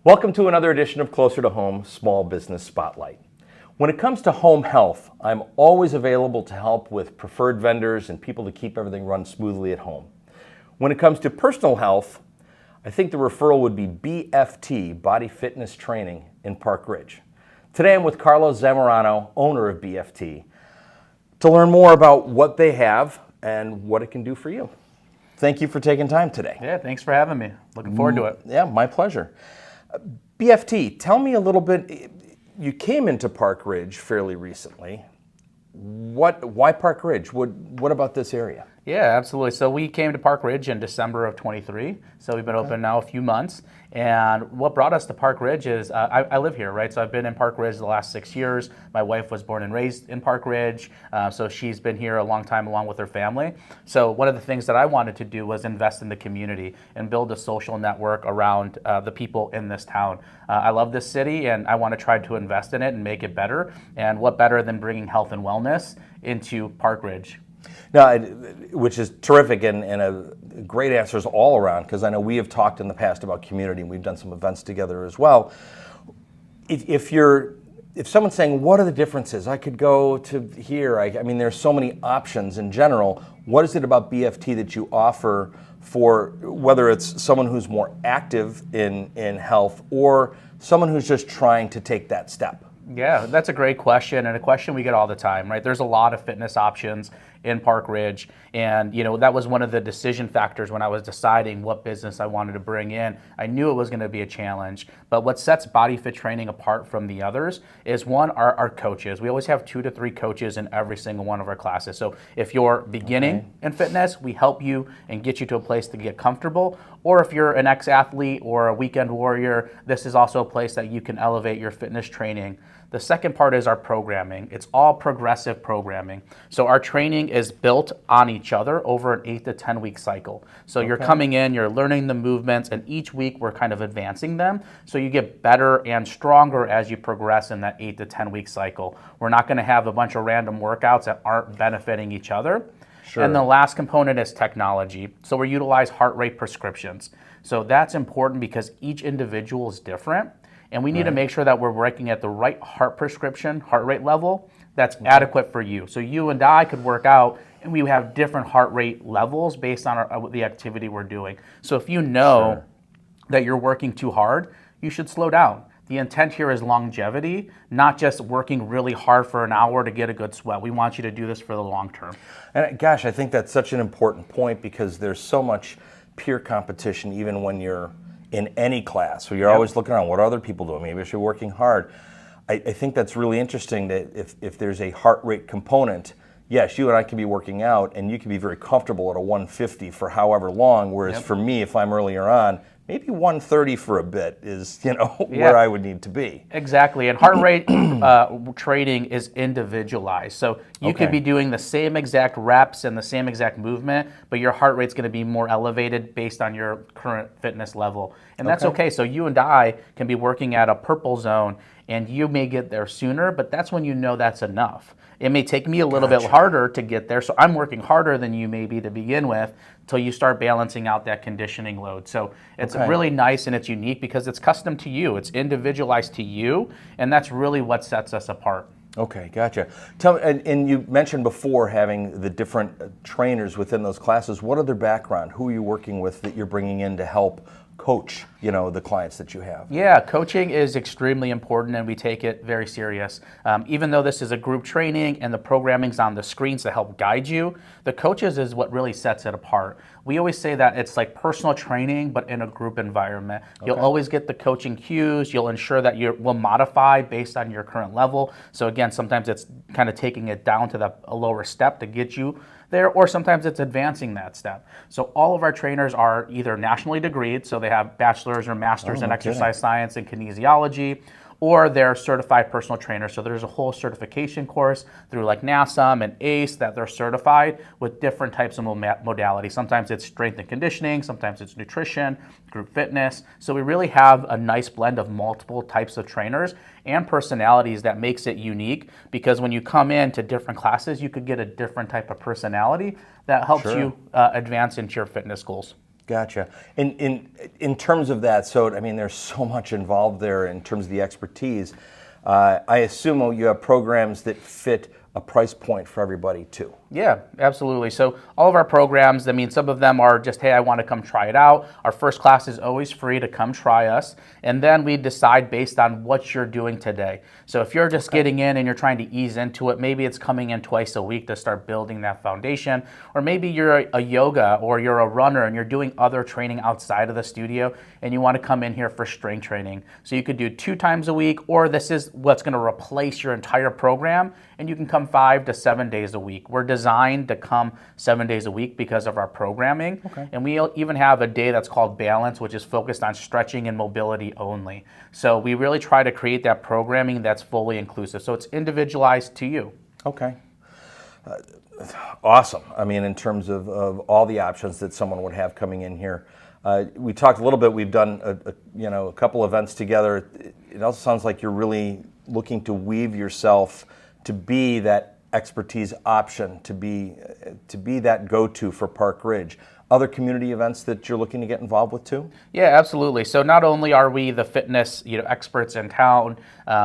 Welcome to another edition of Closer to Home Small Business Spotlight. When it comes to home health, I'm always available to help with preferred vendors and people to keep everything run smoothly at home. When it comes to personal health, I think the referral would be BFT, Body Fitness Training in Park Ridge. Today I'm with Carlos Zamorano, owner of BFT, to learn more about what they have and what it can do for you. Thank you for taking time today. Yeah, thanks for having me. Looking forward to it. Yeah, my pleasure. BFT, tell me a little bit. You came into Park Ridge fairly recently. Why Park Ridge? What about this area? Yeah, absolutely. So we came to Park Ridge in December of 23. So we've been open now a few months. And what brought us to Park Ridge is I live here, right? So I've been in Park Ridge the last 6 years. My wife was born and raised in Park Ridge. So she's been here a long time along with her family. So one of the things that I wanted to do was invest in the community and build a social network around the people in this town. I love this city and I want to try to invest in it and make it better. And what better than bringing health and wellness into Park Ridge? No, which is terrific and a great answers all around, because I know we have talked in the past about community and we've done some events together as well. If someone's saying, what are the differences? I could go to here. I mean, there's so many options in general. What is it about BFT that you offer for whether it's someone who's more active in health or someone who's just trying to take that step? Yeah, that's a great question, and a question we get all the time, right? There's a lot of fitness options in Park Ridge, and that was one of the decision factors when I was deciding what business I wanted to bring in. I knew it was going to be a challenge, but what sets Body Fit Training apart from the others is one, our coaches. We always have 2 to 3 coaches in every single one of our classes. So if you're beginning in fitness, we help you and get you to a place to get comfortable. Or if you're an ex-athlete or a weekend warrior, this is also a place that you can elevate your fitness training. The second part is our programming. It's all progressive programming. So our training is built on each other over an 8 to 10 week cycle. So you're coming in, you're learning the movements, and each week we're kind of advancing them. So you get better and stronger as you progress in that 8 to 10 week cycle. We're not going to have a bunch of random workouts that aren't benefiting each other. Sure. And the last component is technology. So we utilize heart rate prescriptions. So that's important because each individual is different. And we need to make sure that we're working at the right heart rate level that's adequate for you. So you and I could work out and we have different heart rate levels based on the activity we're doing. So if you know that you're working too hard, you should slow down. The intent here is longevity, not just working really hard for an hour to get a good sweat. We want you to do this for the long term. And gosh, I think that's such an important point because there's so much peer competition even when you're in any class. So you're always looking around, what are other people doing? Maybe if you're working hard. I think that's really interesting that if there's a heart rate component, yes, you and I can be working out and you can be very comfortable at a 150 for however long, whereas for me, if I'm earlier on, maybe 130 for a bit is, where I would need to be. Exactly, and heart rate training is individualized. So you could be doing the same exact reps and the same exact movement, but your heart rate's going to be more elevated based on your current fitness level. And that's okay. So you and I can be working at a purple zone, and you may get there sooner, but that's when you know that's enough. It may take me a little bit harder to get there, so I'm working harder than you maybe to begin with until you start balancing out that conditioning load. So it's really nice and it's unique because it's custom to you. It's individualized to you, and that's really what sets us apart. Okay, gotcha. Tell me, and you mentioned before having the different trainers within those classes. What are their background? Who are you working with that you're bringing in to help coach, the clients that you have? Yeah, coaching is extremely important and we take it very serious. Even though this is a group training and the programming's on the screens to help guide you, the coaches is what really sets it apart. We always say that it's like personal training, but in a group environment. You'll always get the coaching cues. You'll ensure that you will modify based on your current level. So again, sometimes it's kind of taking it down to a lower step to get you there, or sometimes it's advancing that step. So all of our trainers are either nationally degreed, so they have bachelor's or master's in exercise science and kinesiology, or they're certified personal trainers. So there's a whole certification course through like NASM and ACE that they're certified with different types of modalities. Sometimes it's strength and conditioning, sometimes it's nutrition, group fitness. So we really have a nice blend of multiple types of trainers and personalities that makes it unique, because when you come into different classes, you could get a different type of personality that helps you advance into your fitness goals. Gotcha. In terms of that, so I mean, there's so much involved there in terms of the expertise. I assume you have programs that fit a price point for everybody too. Yeah, absolutely. So all of our programs, I mean, some of them are just, hey, I want to come try it out. Our first class is always free to come try us. And then we decide based on what you're doing today. So if you're just getting in and you're trying to ease into it, maybe it's coming in twice a week to start building that foundation. Or maybe you're a yoga or you're a runner and you're doing other training outside of the studio and you want to come in here for strength training. So you could do 2 times a week, or this is what's going to replace your entire program and you can come 5 to 7 days a week. We're designed to come 7 days a week because of our programming. Okay. And we even have a day that's called Balance, which is focused on stretching and mobility only. So we really try to create that programming that's fully inclusive. So it's individualized to you. Okay. Awesome. I mean, in terms of all the options that someone would have coming in here. We talked a little bit, we've done a couple events together. It also sounds like you're really looking to weave yourself to be that expertise option, to be that go-to for Park Ridge. Other community events that you're looking to get involved with too? Yeah, absolutely. So not only are we the fitness experts in town,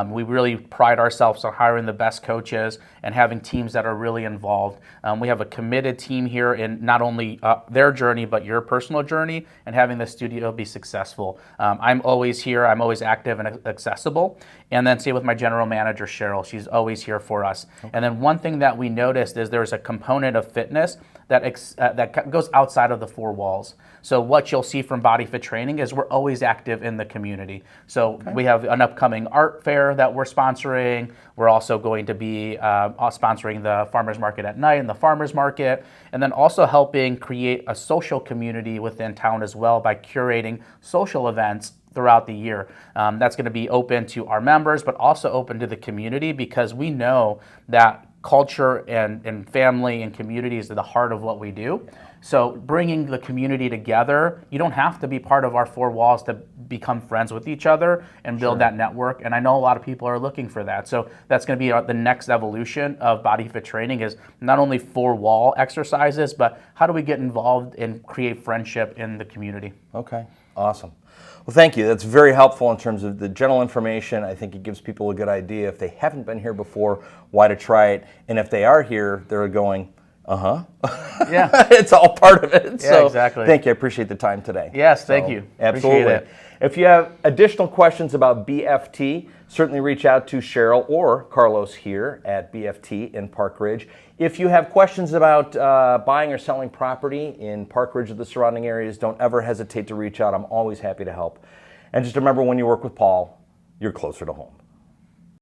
we really pride ourselves on hiring the best coaches and having teams that are really involved. We have a committed team here in not only their journey, but your personal journey and having the studio be successful. I'm always here. I'm always active and accessible. And then same with my general manager, Cheryl. She's always here for us. Okay. And then one thing that we noticed is there's a component of fitness that goes outside of the 4 walls. So what you'll see from Body Fit Training is we're always active in the community. So we have an upcoming art fair that we're sponsoring. We're also going to be sponsoring the farmers market at night and the farmers market, and then also helping create a social community within town as well by curating social events throughout the year. That's going to be open to our members, but also open to the community, because we know that culture and family and community is at the heart of what we do. So bringing the community together, you don't have to be part of our 4 walls to become friends with each other and build that network. And I know a lot of people are looking for that. So that's going to be the next evolution of Body Fit Training, is not only 4 wall exercises, but how do we get involved and create friendship in the community? Okay, awesome. Well, thank you. That's very helpful in terms of the general information. I think it gives people a good idea, if they haven't been here before, why to try it. And if they are here, they're going, yeah, it's all part of it. Yeah, so exactly. Thank you. I appreciate the time today. Yes, thank you. Absolutely. Appreciate it. If you have additional questions about BFT, certainly reach out to Cheryl or Carlos here at BFT in Park Ridge. If you have questions about buying or selling property in Park Ridge or the surrounding areas, don't ever hesitate to reach out. I'm always happy to help. And just remember, when you work with Paul, you're closer to home.